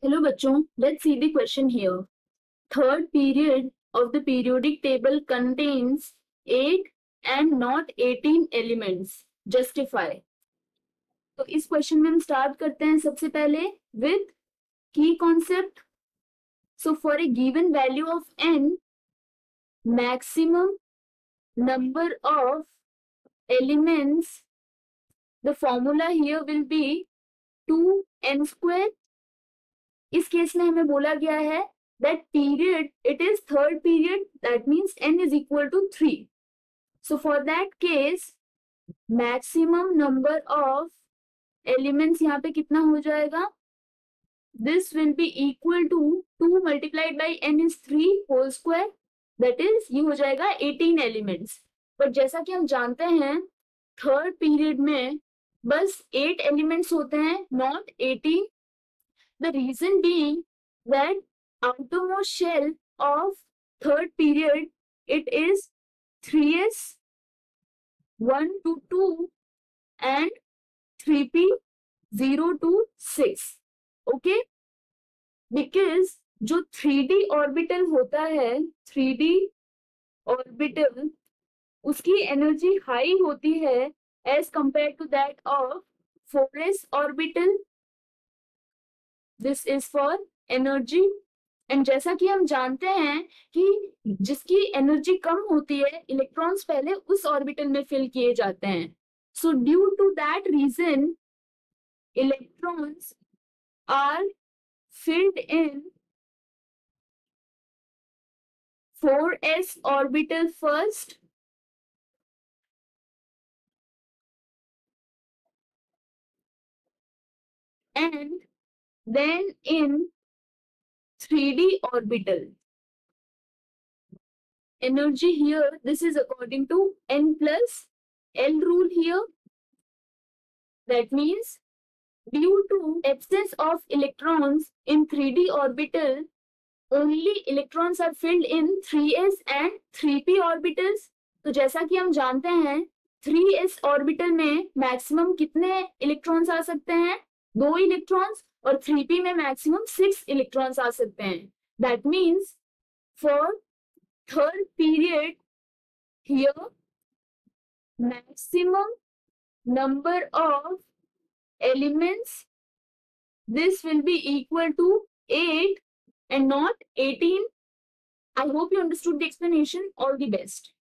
Hello बच्चों, let's see the question here. Third period of the periodic table contains 8 and not 18 elements. Justify. तो इस question में हम start करते हैं सबसे पहले with key concept. So for a given value of n, maximum number of elements, the formula here will be 2n square. इस case में हमें बोला गया है that period, it is third period, that means n is equal to 3. So for that case, maximum number of elements यहाँ पे कितना हो जाएगा? This will be equal to 2 multiplied by n is 3 whole square, that is ये हो जाएगा 18 elements. पर जैसा कि हम जानते हैं थर्ड पीरियड में बस 8 elements होते हैं, not 18. The reason being that outermost shell of third period, it is 3s 1 to 2 and 3p 0 to 6. Okay? Because जो 3d orbital होता है, 3d orbital, उसकी एनर्जी हाई होती है as compared to that of 4s orbital. This is for energy. And जैसा कि हम जानते हैं कि जिसकी एनर्जी कम होती है, इलेक्ट्रॉन्स पहले उस ऑर्बिटल में फिल किए जाते हैं. So due to that reason electrons are filled in 4s orbital first and then in 3d orbital. Energy here, this is according to n plus L rule here. That means due to absence of electrons in 3d orbital, only electrons are filled in 3s and 3p orbitals. तो जैसा कि हम जानते हैं 3s orbital में maximum कितने electrons आ सकते हैं? 2 इलेक्ट्रॉन्स. और 3p में मैक्सिमम 6 इलेक्ट्रॉन्स आ सकते हैं. That means for third period here maximum number of elements, this will be equal to 8 and not 18. I hope you understood the explanation. All the best.